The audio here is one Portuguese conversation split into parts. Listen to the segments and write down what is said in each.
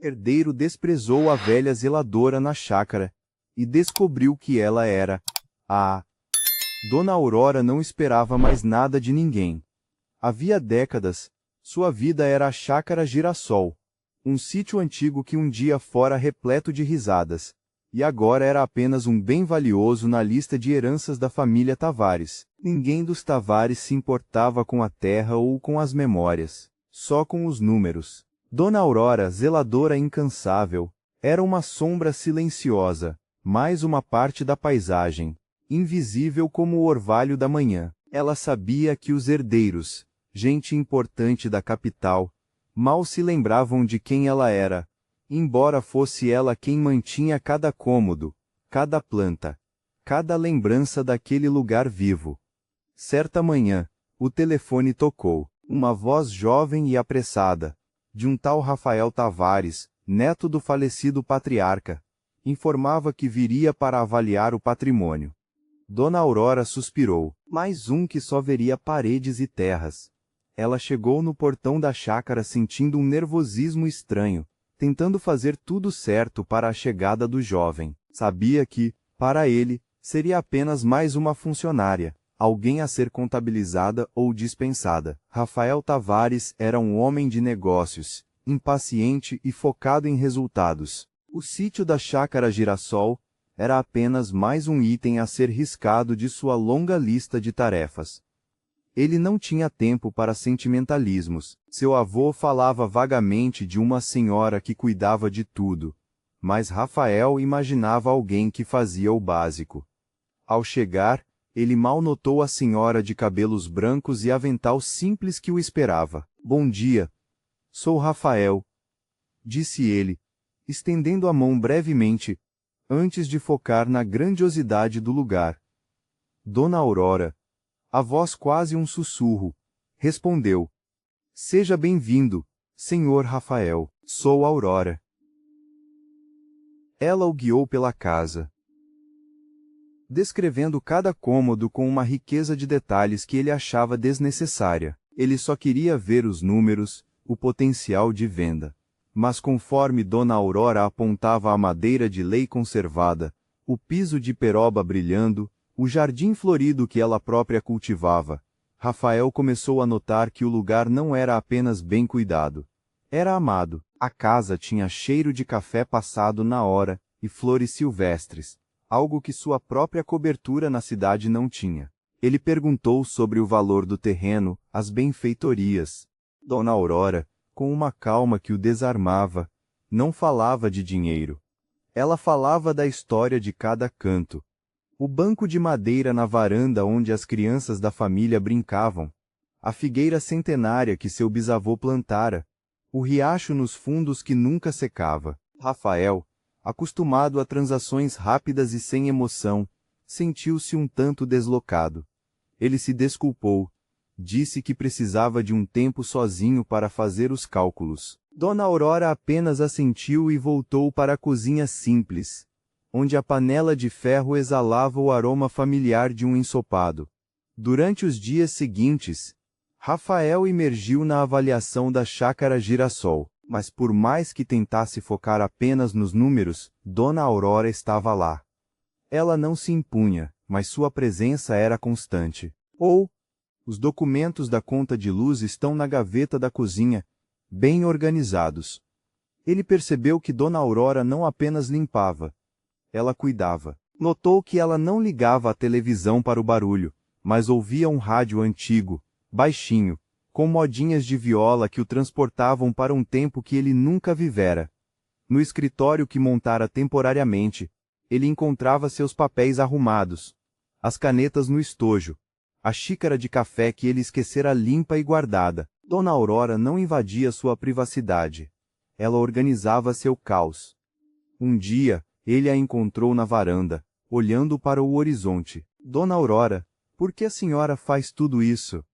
Herdeiro desprezou a velha zeladora na chácara e descobriu que ela era a Dona Aurora não esperava mais nada de ninguém. Havia décadas, sua vida era a chácara Girassol, um sítio antigo que um dia fora repleto de risadas, e agora era apenas um bem valioso na lista de heranças da família Tavares. Ninguém dos Tavares se importava com a terra ou com as memórias, só com os números. Dona Aurora, zeladora incansável, era uma sombra silenciosa, mais uma parte da paisagem, invisível como o orvalho da manhã. Ela sabia que os herdeiros, gente importante da capital, mal se lembravam de quem ela era, embora fosse ela quem mantinha cada cômodo, cada planta, cada lembrança daquele lugar vivo. Certa manhã, o telefone tocou. Uma voz jovem e apressada, de um tal Rafael Tavares, neto do falecido patriarca, informava que viria para avaliar o patrimônio. Dona Aurora suspirou. Mais um que só veria paredes e terras. Ela chegou no portão da chácara sentindo um nervosismo estranho, tentando fazer tudo certo para a chegada do jovem. Sabia que, para ele, seria apenas mais uma funcionária, alguém a ser contabilizada ou dispensada. Rafael Tavares era um homem de negócios, impaciente e focado em resultados. O sítio da chácara Girassol era apenas mais um item a ser riscado de sua longa lista de tarefas. Ele não tinha tempo para sentimentalismos. Seu avô falava vagamente de uma senhora que cuidava de tudo, mas Rafael imaginava alguém que fazia o básico. Ao chegar, ele mal notou a senhora de cabelos brancos e avental simples que o esperava. Bom dia. Sou Rafael, disse ele, estendendo a mão brevemente, antes de focar na grandiosidade do lugar. Dona Aurora, a voz quase um sussurro, respondeu. Seja bem-vindo, senhor Rafael. Sou Aurora. Ela o guiou pela casa, descrevendo cada cômodo com uma riqueza de detalhes que ele achava desnecessária. Ele só queria ver os números, o potencial de venda. Mas conforme Dona Aurora apontava a madeira de lei conservada, o piso de peroba brilhando, o jardim florido que ela própria cultivava, Rafael começou a notar que o lugar não era apenas bem cuidado. Era amado. A casa tinha cheiro de café passado na hora e flores silvestres, algo que sua própria cobertura na cidade não tinha. Ele perguntou sobre o valor do terreno, as benfeitorias. Dona Aurora, com uma calma que o desarmava, não falava de dinheiro. Ela falava da história de cada canto. O banco de madeira na varanda onde as crianças da família brincavam, a figueira centenária que seu bisavô plantara, o riacho nos fundos que nunca secava. Rafael, acostumado a transações rápidas e sem emoção, sentiu-se um tanto deslocado. Ele se desculpou. Disse que precisava de um tempo sozinho para fazer os cálculos. Dona Aurora apenas assentiu e voltou para a cozinha simples, onde a panela de ferro exalava o aroma familiar de um ensopado. Durante os dias seguintes, Rafael imergiu na avaliação da chácara Girassol, mas por mais que tentasse focar apenas nos números, Dona Aurora estava lá. Ela não se impunha, mas sua presença era constante. Os documentos da conta de luz estão na gaveta da cozinha, bem organizados. Ele percebeu que Dona Aurora não apenas limpava, ela cuidava. Notou que ela não ligava a televisão para o barulho, mas ouvia um rádio antigo, baixinho, com modinhas de viola que o transportavam para um tempo que ele nunca vivera. No escritório que montara temporariamente, ele encontrava seus papéis arrumados, as canetas no estojo, a xícara de café que ele esquecera limpa e guardada. Dona Aurora não invadia sua privacidade. Ela organizava seu caos. Um dia, ele a encontrou na varanda, olhando para o horizonte. Dona Aurora, por que a senhora faz tudo isso?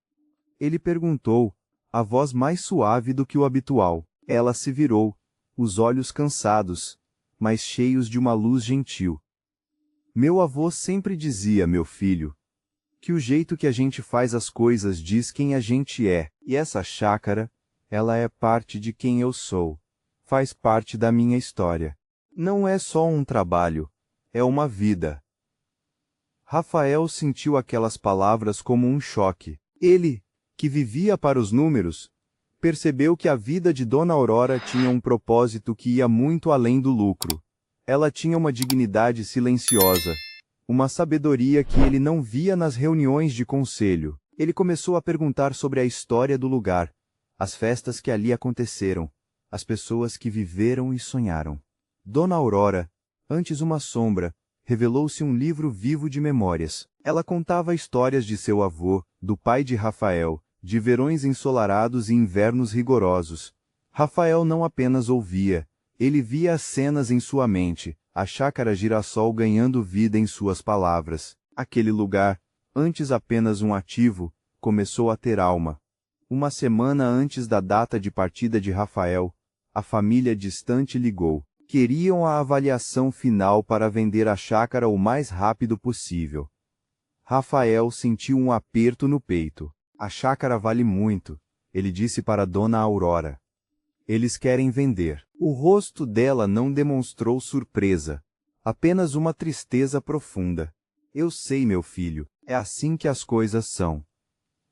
Ele perguntou, a voz mais suave do que o habitual. Ela se virou, os olhos cansados, mas cheios de uma luz gentil. Meu avô sempre dizia, meu filho, que o jeito que a gente faz as coisas diz quem a gente é, e essa chácara, ela é parte de quem eu sou. faz parte da minha história. Não é só um trabalho, é uma vida. Rafael sentiu aquelas palavras como um choque. Ele, que vivia para os números, percebeu que a vida de Dona Aurora tinha um propósito que ia muito além do lucro. Ela tinha uma dignidade silenciosa, uma sabedoria que ele não via nas reuniões de conselho. Ele começou a perguntar sobre a história do lugar, as festas que ali aconteceram, as pessoas que viveram e sonharam. Dona Aurora, antes uma sombra, revelou-se um livro vivo de memórias. Ela contava histórias de seu avô, do pai de Rafael, de verões ensolarados e invernos rigorosos. Rafael não apenas ouvia, ele via as cenas em sua mente, a chácara Girassol ganhando vida em suas palavras. Aquele lugar, antes apenas um ativo, começou a ter alma. Uma semana antes da data de partida de Rafael, a família distante ligou. Queriam a avaliação final para vender a chácara o mais rápido possível. Rafael sentiu um aperto no peito. A chácara vale muito, ele disse para Dona Aurora. Eles querem vender. O rosto dela não demonstrou surpresa, apenas uma tristeza profunda. Eu sei, meu filho, é assim que as coisas são.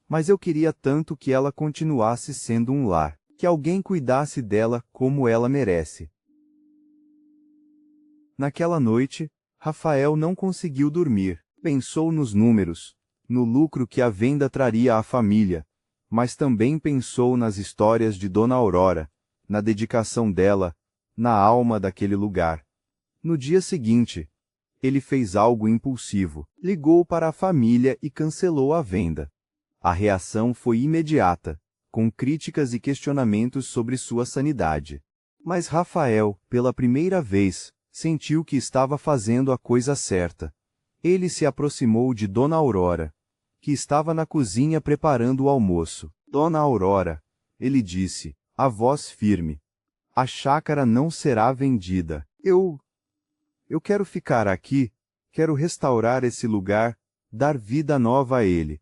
Mas eu queria tanto que ela continuasse sendo um lar, que alguém cuidasse dela como ela merece. Naquela noite, Rafael não conseguiu dormir. Pensou nos números, no lucro que a venda traria à família, mas também pensou nas histórias de Dona Aurora, na dedicação dela, na alma daquele lugar. No dia seguinte, ele fez algo impulsivo. Ligou para a família e cancelou a venda. A reação foi imediata, com críticas e questionamentos sobre sua sanidade. Mas Rafael, pela primeira vez, sentiu que estava fazendo a coisa certa. Ele se aproximou de Dona Aurora, que estava na cozinha preparando o almoço. Dona Aurora, ele disse, a voz firme, a chácara não será vendida. Eu quero ficar aqui, quero restaurar esse lugar, dar vida nova a ele.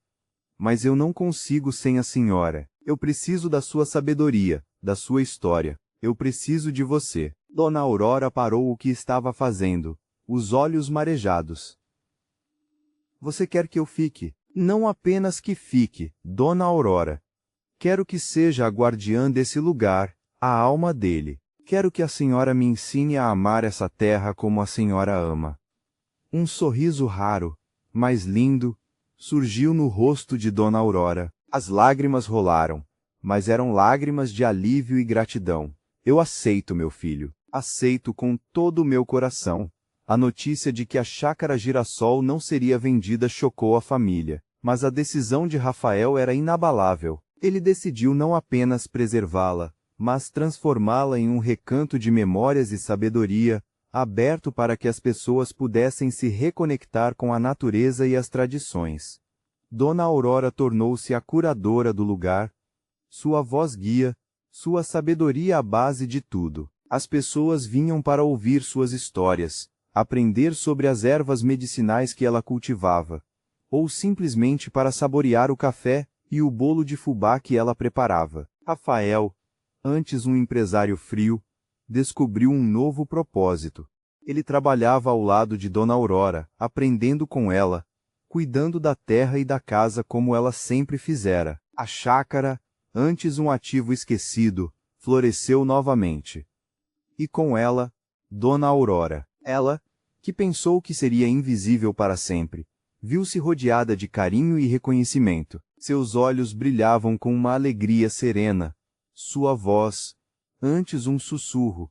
Mas eu não consigo sem a senhora. Eu preciso da sua sabedoria, da sua história. Eu preciso de você. Dona Aurora parou o que estava fazendo, os olhos marejados. Você quer que eu fique? Não apenas que fique, Dona Aurora. Quero que seja a guardiã desse lugar, a alma dele. Quero que a senhora me ensine a amar essa terra como a senhora ama. Um sorriso raro, mas lindo, surgiu no rosto de Dona Aurora. As lágrimas rolaram, mas eram lágrimas de alívio e gratidão. Eu aceito, meu filho. Aceito com todo o meu coração. A notícia de que a chácara Girassol não seria vendida chocou a família, mas a decisão de Rafael era inabalável. Ele decidiu não apenas preservá-la, mas transformá-la em um recanto de memórias e sabedoria, aberto para que as pessoas pudessem se reconectar com a natureza e as tradições. Dona Aurora tornou-se a curadora do lugar, sua voz guia, sua sabedoria a base de tudo. As pessoas vinham para ouvir suas histórias, aprender sobre as ervas medicinais que ela cultivava, ou simplesmente para saborear o café e o bolo de fubá que ela preparava. Rafael, antes um empresário frio, descobriu um novo propósito. Ele trabalhava ao lado de Dona Aurora, aprendendo com ela, cuidando da terra e da casa como ela sempre fizera. A chácara, antes um ativo esquecido, floresceu novamente. E com ela, Dona Aurora. Ela, que pensou que seria invisível para sempre, viu-se rodeada de carinho e reconhecimento. Seus olhos brilhavam com uma alegria serena. Sua voz, antes um sussurro,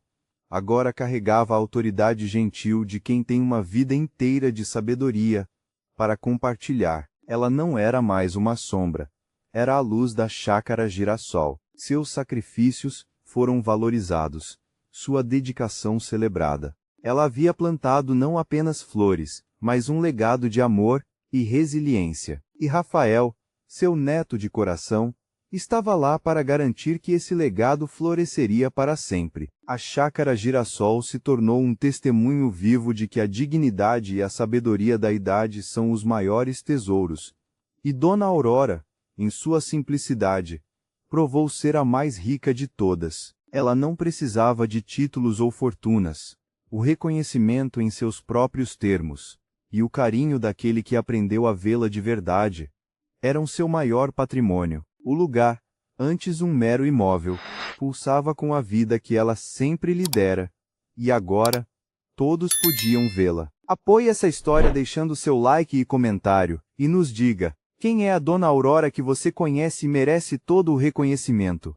agora carregava a autoridade gentil de quem tem uma vida inteira de sabedoria para compartilhar. Ela não era mais uma sombra. Era a luz da chácara Girassol. Seus sacrifícios foram valorizados, sua dedicação celebrada. Ela havia plantado não apenas flores, mas um legado de amor e resiliência. E Rafael, seu neto de coração, estava lá para garantir que esse legado floresceria para sempre. A chácara Girassol se tornou um testemunho vivo de que a dignidade e a sabedoria da idade são os maiores tesouros. E Dona Aurora, em sua simplicidade, provou ser a mais rica de todas. Ela não precisava de títulos ou fortunas, o reconhecimento em seus próprios termos, e o carinho daquele que aprendeu a vê-la de verdade, eram seu maior patrimônio. O lugar, antes um mero imóvel, pulsava com a vida que ela sempre lhe dera, e agora, todos podiam vê-la. Apoie essa história deixando seu like e comentário, e nos diga, quem é a Dona Aurora que você conhece e merece todo o reconhecimento?